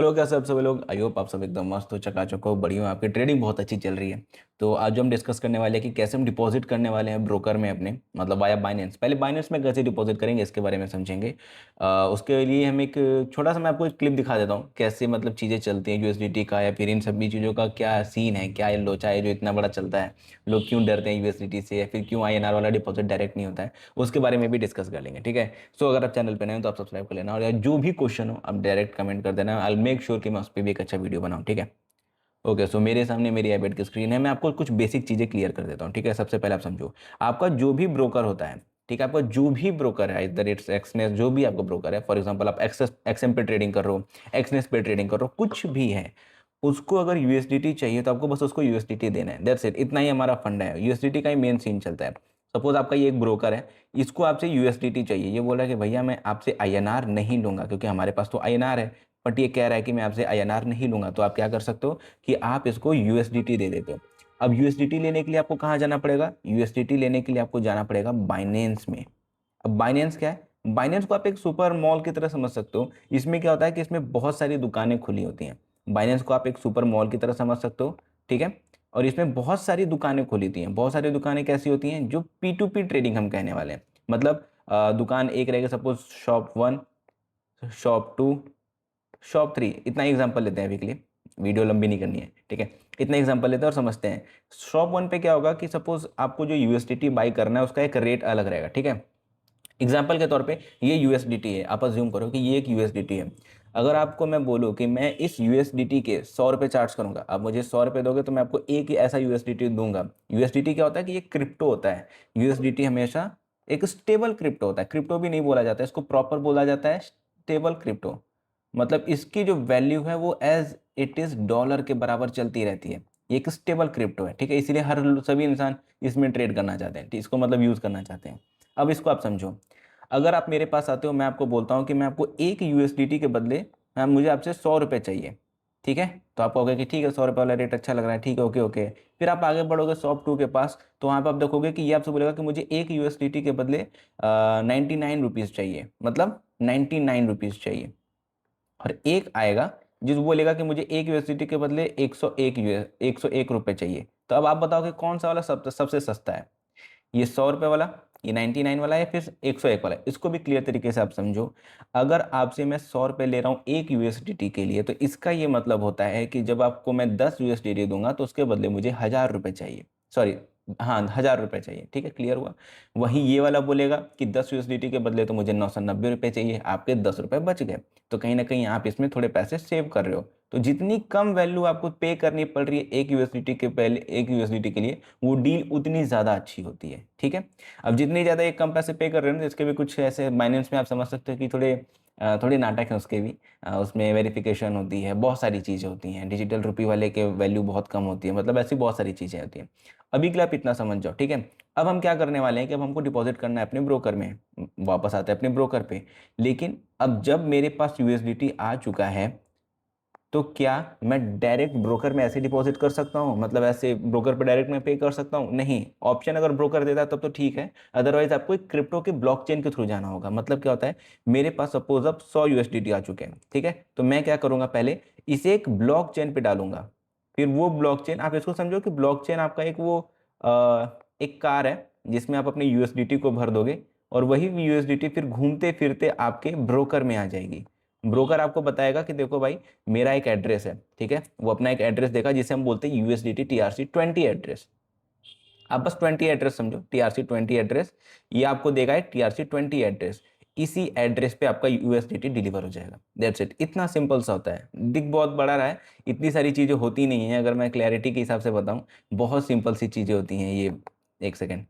Hello, कैसे आप सभी लोग? आई होप आप सब एकदम मस्त हो, चकाचक हो, बढ़िया हो, आपकी ट्रेडिंग बहुत अच्छी चल रही है। तो आज जो हम डिस्कस करने वाले हैं कि कैसे हम डिपॉजिट करने वाले हैं ब्रोकर में अपने, मतलब वाया बाइनेंस। पहले बाइनेंस में कैसे डिपॉजिट करेंगे इसके बारे में समझेंगे। उसके लिए हम एक छोटा सा, मैं आपको एक क्लिप दिखा देता हूँ कैसे मतलब चीज़ें चलती हैं यूएसडीटी का, या फिर इन सभी चीज़ों का क्या सीन है, क्या ये लोचा है जो इतना बड़ा चलता है। लोग क्यों डरते हैं यूएसडीटी से, या फिर क्यों आईएनआर वाला डिपॉजिट डायरेक्ट नहीं होता है, उसके बारे में भी डिस्कस कर लेंगे। ठीक है, सो अगर आप चैनल पर नए हो तो आप सब्सक्राइब कर लेना, और यार जो भी क्वेश्चन हो आप डायरेक्ट कमेंट कर देना। आई मेक श्योर कि मैं उस पर भी एक अच्छा वीडियो बनाऊँ। ठीक है। ओके, सो मेरे सामने मेरी आईपैड की स्क्रीन है, मैं आपको कुछ बेसिक चीज़ें क्लियर कर देता हूँ। ठीक है, सबसे पहले आप समझो, आपका जो भी ब्रोकर होता है, ठीक है, आपका जो भी ब्रोकर है, इधर इट्स एक्सनेस, जो भी आपका ब्रोकर है, फॉर एग्जांपल आप एक्सेस एक्सएम पे ट्रेडिंग कर रहे हो, एक्सनेस पे ट्रेडिंग कर रहे हो, कुछ भी है, उसको अगर यूएसडीटी चाहिए तो आपको बस उसको यूएसडीटी देना है। दैट्स इट, इतना ही हमारा फंड है। यूएसडीटी का ही मेन सीन चलता है। सपोज आपका ये एक ब्रोकर है, इसको आपसे यूएसडीटी चाहिए, ये बोल रहा है कि भैया मैं आपसे आईएनआर नहीं लूंगा, क्योंकि हमारे पास तो आईएनआर है, बट ये कह रहा है कि मैं आपसे आईएनआर नहीं लूंगा। तो आप क्या कर सकते हो कि आप इसको यूएसडीटी दे देते हो। अब यूएसडीटी लेने के लिए आपको कहाँ जाना पड़ेगा? यूएसडीटी लेने के लिए आपको जाना पड़ेगा बाइनेंस में। अब बाइनेंस क्या है? बाइनेंस को आप एक सुपर मॉल की तरह समझ सकते हो। इसमें क्या होता है कि इसमें बहुत सारी दुकानें खुली होती हैं। बाइनेंस को आप एक सुपर मॉल की तरह समझ सकते हो। ठीक है, और इसमें बहुत सारी दुकानें खुली होती हैं। बहुत सारी दुकानें कैसी होती हैं? जो पी टू पी ट्रेडिंग हम कहने वाले हैं। मतलब दुकान एक रहेगा, सपोज शॉप 1, शॉप 2, शॉप 3, इतना एग्जांपल लेते हैं अभी के लिए, वीडियो लंबी नहीं करनी है। ठीक है, इतना एग्जांपल लेते हैं और समझते हैं। शॉप 1 पे क्या होगा कि सपोज आपको जो यूएसडीटी बाई करना है उसका एक रेट अलग रहेगा। ठीक है, एग्जाम्पल के तौर पे ये यूएसडीटी है, आप अज्यूम करो कि ये एक यूएसडीटी है। अगर आपको मैं बोलूँ कि मैं इस यूएसडीटी के 100 रुपये चार्ज करूंगा, आप मुझे 100 रुपये दोगे तो मैं आपको एक ही ऐसा यूएसडीटी दूंगा। यूएसडीटी क्या होता है कि ये क्रिप्टो होता है। यूएसडीटी हमेशा एक स्टेबल क्रिप्टो होता है। क्रिप्टो भी नहीं बोला जाता है, इसको प्रॉपर बोला जाता है स्टेबल क्रिप्टो। मतलब इसकी जो वैल्यू है वो एज इट इज डॉलर के बराबर चलती रहती है। ये एक स्टेबल क्रिप्टो है। ठीक है, इसीलिए हर सभी इंसान इसमें ट्रेड करना चाहते हैं, इसको मतलब यूज करना चाहते हैं। अब इसको आप समझो, अगर आप मेरे पास आते हो, मैं आपको बोलता हूँ कि मैं आपको एक यूएसडीटी के बदले मुझे आपसे 100 रुपये चाहिए। ठीक है, तो आप कहोगे कि ठीक है, 100 रुपये वाला रेट अच्छा लग रहा है, ठीक है, ओके ओके। फिर आप आगे बढ़ोगे शॉप 2 के पास, तो वहाँ पर आप देखोगे कि ये आपसे बोलेगा कि मुझे एक यूएसडीटी के बदले 99 रुपीज़ चाहिए, मतलब 99 रुपीज़ चाहिए। और एक आएगा जिस बोलेगा कि मुझे एक यूएसडीटी के बदले 101 रुपये चाहिए। तो अब आप बताओ कि कौन सा वाला सबसे सस्ता है? ये 100 रुपये वाला, ये 99 वाला, या फिर 101 वाला? इसको भी क्लियर तरीके से आप समझो। अगर आपसे मैं 100 रुपये ले रहा हूँ एक यूएसडीटी के लिए, तो इसका ये मतलब होता है कि जब आपको मैं 10 यूएसडीटी दूंगा तो उसके बदले मुझे 1000 रुपये चाहिए। सॉरी, हाँ, 1000 रुपये चाहिए। ठीक है, क्लियर हुआ। वहीं ये वाला बोलेगा कि 10 यूएसडीटी के बदले तो मुझे 990 रुपये चाहिए, आपके 10 रुपये बच गए। तो कहीं ना कहीं आप इसमें थोड़े पैसे सेव कर रहे हो। तो जितनी कम वैल्यू आपको पे करनी पड़ रही है एक यूएसडीटी के पहले, एक यूएसडीटी के लिए, वो डील उतनी ज़्यादा अच्छी होती है। ठीक है, अब जितनी ज़्यादा एक कम पैसे पे कर रहे हो ना, तो इसके भी कुछ ऐसे माइनेंस में आप समझ सकते हो कि थोड़े नाटक हैं उसके भी। उसमें वेरिफिकेशन होती है, बहुत सारी चीज़ें होती हैं। डिजिटल रुपी वाले के वैल्यू बहुत कम होती है, मतलब ऐसी बहुत सारी चीज़ें होती हैं। अभी के लिए आप इतना समझ जाओ। ठीक है, अब हम क्या करने वाले हैं कि अब हमको डिपॉजिट करना है अपने ब्रोकर में। वापस आते हैं अपने ब्रोकर पे। लेकिन अब जब मेरे पास यूएसडीटी आ चुका है, तो क्या मैं डायरेक्ट ब्रोकर में ऐसे डिपॉजिट कर सकता हूँ? मतलब ऐसे ब्रोकर पे डायरेक्ट मैं पे कर सकता हूँ? नहीं। ऑप्शन अगर ब्रोकर देता है तब तो ठीक है, अदरवाइज आपको एक क्रिप्टो के ब्लॉकचेन के थ्रू जाना होगा। मतलब क्या होता है, मेरे पास सपोज अब 100 यूएसडीटी आ चुके हैं। ठीक है, तो मैं क्या करूंगा, पहले इसे एक ब्लॉकचेन पे डालूंगा। फिर वो ब्लॉकचेन, आप इसको समझो कि ब्लॉकचेन आपका एक वो एक कार है जिसमें आप अपने यूएसडीटी को भर दोगे, और वही यूएसडीटी फिर घूमते फिरते आपके ब्रोकर में आ जाएगी। ब्रोकर आपको बताएगा कि देखो भाई, मेरा एक एड्रेस है। ठीक है, वो अपना एक एड्रेस देगा जिसे हम बोलते हैं यूएसडीटी TRC20 एड्रेस। आप बस 20 एड्रेस समझो, TRC20 एड्रेस। ये आपको देगा एक TRC20 एड्रेस। इसी एड्रेस पे आपका यूएसडीटी डिलीवर हो जाएगा। दैट्स इट, इतना सिंपल सा होता है। दिख बहुत बड़ा रहा है, इतनी सारी चीज़ें होती नहीं है। अगर मैं क्लैरिटी के हिसाब से बताऊं, बहुत सिंपल सी चीज़ें होती हैं ये। एक सेकेंड,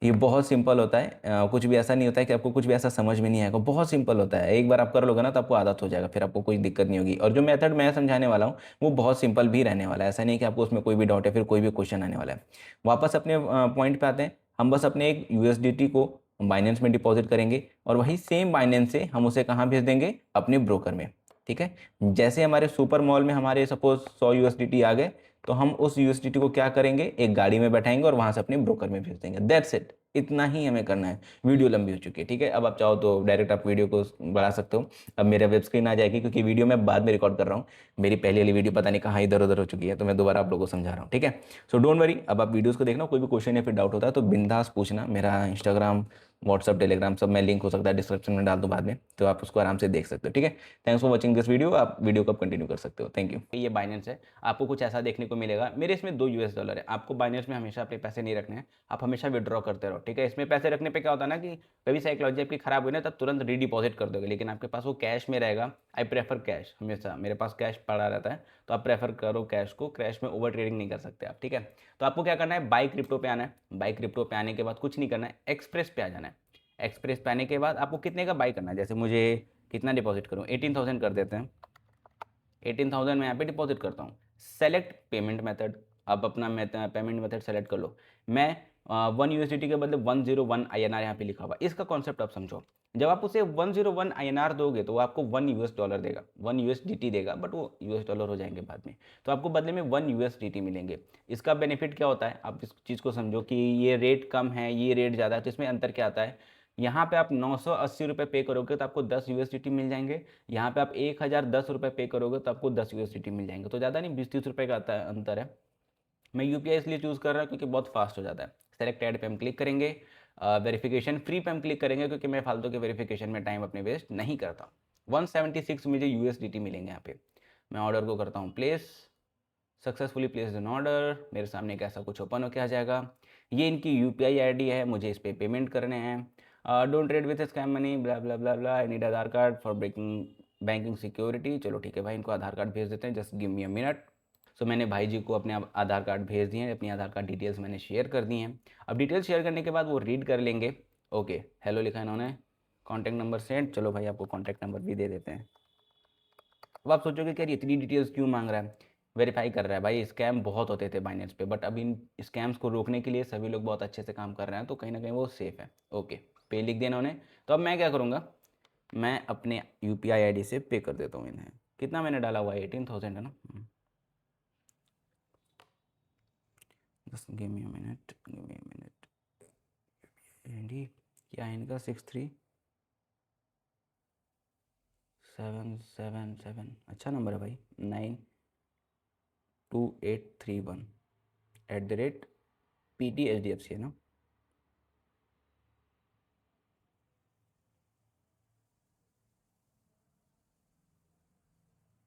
ये बहुत सिंपल होता है। कुछ भी ऐसा नहीं होता है कि आपको कुछ भी ऐसा समझ में नहीं आएगा। बहुत सिंपल होता है, एक बार आप कर लोगे ना तो आपको आदत हो जाएगा, फिर आपको कोई दिक्कत नहीं होगी। और जो मेथड मैं समझाने वाला हूँ वो बहुत सिंपल भी रहने वाला है। ऐसा नहीं कि आपको उसमें कोई भी डाउट है, फिर कोई भी क्वेश्चन आने वाला है। वापस अपने पॉइंट पे आते हैं। हम बस अपने एक यूएसडीटी को बाइनेंस में डिपॉजिट करेंगे, और वही सेम बाइनेंस से हम उसे कहाँ भेज देंगे? अपने ब्रोकर में। ठीक है, जैसे हमारे सुपर मॉल में हमारे सपोज 100 यूएसडीटी आ गए, तो हम उस यूएसडीटी को क्या करेंगे, एक गाड़ी में बैठाएंगे और वहां से अपने ब्रोकर में भेज देंगे। That's it. इतना ही हमें करना है। वीडियो लंबी हो चुकी है, ठीक है। अब आप चाहो तो डायरेक्ट आप वीडियो को बढ़ा सकते हो। अब मेरा वेब स्क्रीन आ जाएगी, क्योंकि वीडियो मैं बाद में रिकॉर्ड कर रहा हूँ। मेरी पहली वाली वीडियो पता नहीं कहाँ इधर उधर हो चुकी है, तो मैं दोबारा आप लोगों को समझा रहा हूँ, ठीक है। सो डोंट वरी, अब आप वीडियोस को देखना, कोई भी क्वेश्चन या फिर डाउट होता है तो बिंदास पूछना। मेरा इंस्टाग्राम, व्हाट्सअप, टेलीग्राम सब में लिंक हो सकता है डिस्क्रिप्शन में डाल दूँ बाद में, तो आप उसको आराम से देख सकते हो, ठीक है। Thanks for watching this video. आप वीडियो को कंटिन्यू कर सकते हो। Thank you. ये बाइनेंस है, आपको कुछ ऐसा देखने को मिलेगा। मेरे इसमें $2 है। आपको बाइनेंस में हमेशा अपने पैसे नहीं रखने हैं, आप हमेशा विड्रॉ करते रहो, ठीक है। इसमें पैसे रखने पे क्या होता है ना कि कभी साइकोलॉजी आपकी खराब हुई ना, तब तुरंत रीडिपॉजिट कर दोगे, लेकिन आपके पास वो कैश में रहेगा। आई प्रेफर कैश, हमेशा मेरे पास कैश पड़ा रहता है, तो आप प्रेफर करो कैश को। कैश में ओवर ट्रेडिंग नहीं कर सकते आप, ठीक है। तो आपको क्या करना है, बाई क्रिप्टो पे आना है। बाई क्रिप्टो पे आने के बाद कुछ नहीं करना है, एक्सप्रेस पे आ जाना है। एक्सप्रेस पे आने के बाद आपको कितने का बाई करना है, जैसे मुझे कितना डिपॉजिट करूँ, 18,000 कर देते हैं। 18,000 मैं यहाँ पे डिपॉजिट करता हूँ। सेलेक्ट पेमेंट मेथड, आप अपना पेमेंट मेथड सेलेक्ट कर लो। मैं 1 USDT के बदले 101 INR यहाँ पे लिखा हुआ, इसका कॉन्सेप्ट आप समझो। जब आप उसे 101 INR दोगे तो वो आपको $1 देगा, 1 USDT देगा, बट वो $US हो जाएंगे बाद में। तो आपको बदले में 1 USDT मिलेंगे। इसका बेनिफिट क्या होता है, आप इस चीज़ को समझो कि ये रेट कम है, ये रेट ज़्यादा है, तो इसमें अंतर क्या आता है। यहाँ पे आप 980 रुपये पे करोगे तो आपको 10 USDT मिल जाएंगे। यहाँ पे आप 1010 रुपये पे करोगे तो आपको 10 USDT मिल जाएंगे। तो ज़्यादा नहीं, 20-30 रुपये का आता है, अंतर है। मैं UPI इसलिए चूज़ कर रहा हूँ क्योंकि बहुत फास्ट हो जाता है। सेलेक्ट ऐड पे हम क्लिक करेंगे, वेरिफिकेशन फ्री पे हम क्लिक करेंगे, क्योंकि मैं फालतू के वेरिफिकेशन में टाइम अपने वेस्ट नहीं करता। 176 मुझे USDT मिलेंगे यहाँ पे। मैं ऑर्डर को करता हूँ place, successfully placed an order. मेरे सामने एक ऐसा कुछ ओपन होकर आ जाएगा। ये इनकी UPI ID है, मुझे इस पर पेमेंट करने हैं। Don't trade with scam money, blah blah blah blah, I need Aadhaar card for breaking banking security. चलो ठीक है भाई, इनको आधार कार्ड भेज देते हैं, just give me a minute. So मैंने भाई जी को अपने आधार कार्ड भेज दिए हैं, अपनी आधार कार्ड डिटेल्स मैंने शेयर कर दी हैं। अब डिटेल्स शेयर करने के बाद वो रीड कर लेंगे। ओके, हेलो लिखा इन्होंने, कॉन्टैक्ट नंबर सेंड। चलो भाई, आपको कॉन्टैक्ट नंबर भी दे देते हैं। अब आप सोचोगे कि यार इतनी डिटेल्स क्यों मांग रहा है, वेरीफाई कर रहा है। भाई स्कैम बहुत होते थे बाइनेंस पे, बट अब इन स्कैम्स को रोकने के लिए सभी लोग बहुत अच्छे से काम कर रहे हैं, तो कहीं ना कहीं वो सेफ़ है। ओके, पे लिख दिया इन्होंने। तो अब मैं क्या करूँगा, मैं अपने UPI ID से पे कर देता हूँ इन्हें। कितना मैंने डाला हुआ है, 18,000 है ना। Just give me a minute, give me a minute. Andy क्या है इनका, 63777, अच्छा नंबर है भाई, 92831 @PTHDFC है ना।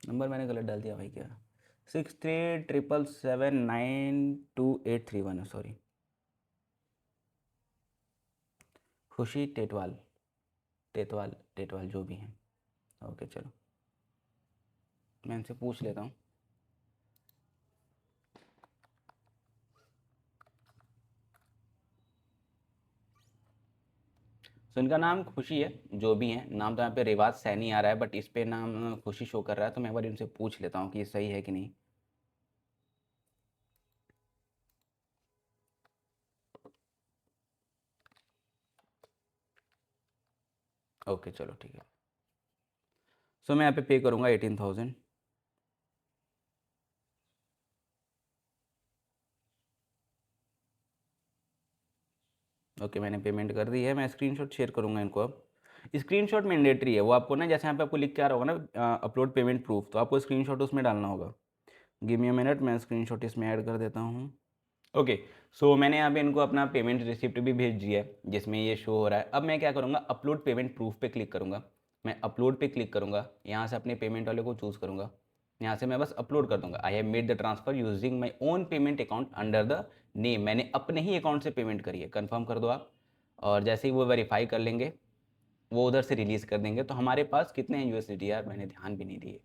नंबर मैंने गलत डाल दिया भाई, क्या 6377792831 है, सॉरी। खुशी टेटवाल, टेटवाल टेटवाल जो भी हैं। ओके चलो, मैं इनसे पूछ लेता हूँ। तो इनका नाम खुशी है, जो भी है नाम, तो यहाँ पे रिवाज सैनी आ रहा है, बट इस पे नाम खुशी शो कर रहा है। तो मैं एक बार इनसे पूछ लेता हूँ कि ये सही है कि नहीं। ओके चलो ठीक है। सो मैं यहाँ पे पे करूँगा 18,000। ओके, मैंने पेमेंट कर दी है। मैं स्क्रीनशॉट शेयर करूँगा इनको। अब स्क्रीनशॉट मैंडेटरी है, वो आपको ना, जैसे यहाँ पे आपको लिख के आ रहा होगा ना अपलोड पेमेंट प्रूफ, तो आपको स्क्रीनशॉट उसमें डालना होगा। गिव मी अ मिनट, मैं स्क्रीनशॉट इसमें ऐड कर देता हूँ। ओके, सो मैंने यहाँ पे इनको अपना पेमेंट रिसिप्ट भी भेज दिया है, जिसमें ये शो हो रहा है। अब मैं क्या करूँगा, अपलोड पेमेंट प्रूफ पे क्लिक करूँगा। मैं अपलोड पे क्लिक करूँगा, यहाँ से अपने पेमेंट वाले को चूज़ करूँगा। यहाँ से मैं बस अपलोड कर दूँगा। I have made the transfer using my own payment account under the name. मैंने अपने ही अकाउंट से पेमेंट करी है, कन्फर्म कर दो आप। और जैसे ही वो वेरीफाई कर लेंगे, वो उधर से रिलीज़ कर देंगे। तो हमारे पास कितने हैं USDT यार, मैंने ध्यान भी नहीं दिए।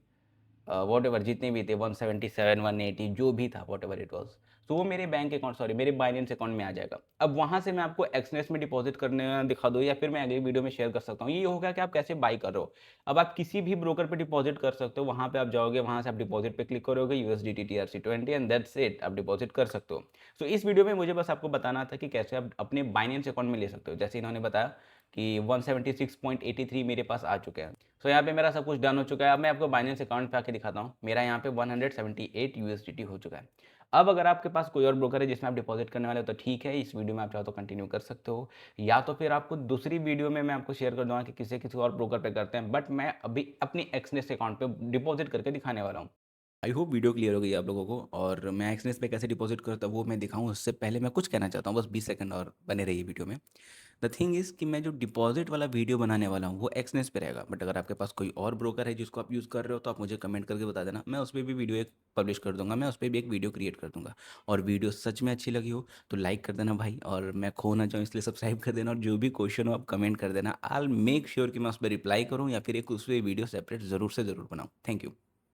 वॉट एवर जितने भी थे, 177 180 जो भी था, वॉट एवर इट वॉज, तो वो मेरे बैंक अकाउंट, सॉरी मेरे बाइनेंस अकाउंट में आ जाएगा। अब वहाँ से मैं आपको एक्सनेस में डिपॉजिट करने दिखा दूँ, या फिर मैं अगली वीडियो में शेयर कर सकता हूँ। ये होगा कि आप कैसे बाई कर रहे हो। अब आप किसी भी ब्रोकर पे डिपॉजिट कर सकते हो, वहाँ पे आप जाओगे, वहाँ से आप डिपॉजिट पे क्लिक करोगे, USDT TRC20 and that's it, आप डिपॉजिट कर सकते हो। सो इस वीडियो में मुझे बस आपको बताना था कि कैसे आप अपने बाइनेंस अकाउंट में ले सकते हो। जैसे इन्होंने बताया कि 176.83 मेरे पास आ चुके हैं। सो यहाँ पे मेरा सब कुछ डन हो चुका है। अब मैं आपको बाइनेंस अकाउंट पे आके दिखाता हूँ। मेरा यहाँ पे 178 यूएसडीटी हो चुका है। अब अगर आपके पास कोई और ब्रोकर है जिसमें आप डिपॉजिट करने वाले हो तो ठीक है, इस वीडियो में आप चाहो तो कंटिन्यू कर सकते हो, या तो फिर आपको दूसरी वीडियो में मैं आपको शेयर कर दूंगा कि किसी और ब्रोकर पे करते हैं। बट मैं अभी अपनी एक्सनेस अकाउंट पे डिपॉजिट करके दिखाने वाला हूँ। आई होप वीडियो क्लियर हो गई आप लोगों को, और मैं एक्सनेस पे कैसे डिपॉजिट करता हूँ वो मैं दिखाऊँ उससे पहले मैं कुछ कहना चाहता हूँ, बस 20 सेकंड और बने रहिए वीडियो में। द थिंग इज़ कि मैं जो डिपॉजिट वाला वीडियो बनाने वाला हूँ वो एक्सनेस पे रहेगा, बट अगर आपके पास कोई और ब्रोकर है जिसको आप यूज़ कर रहे हो तो आप मुझे कमेंट करके बता देना, मैं उस पर भी वीडियो एक पब्लिश कर दूंगा, मैं उस पर भी एक वीडियो क्रिएट कर दूंगा। और वीडियो सच में अच्छी लगी हो तो लाइक कर देना भाई, और मैं खो ना जाऊँ इसलिए सब्सक्राइब कर देना, और जो भी क्वेश्चन हो आप कमेंट कर देना। आई मेक श्योर कि मैं उस पर रिप्लाई करूँ या फिर एक उस पर वीडियो सेपरेट ज़रूर से ज़रूर बनाऊँ। Thank you.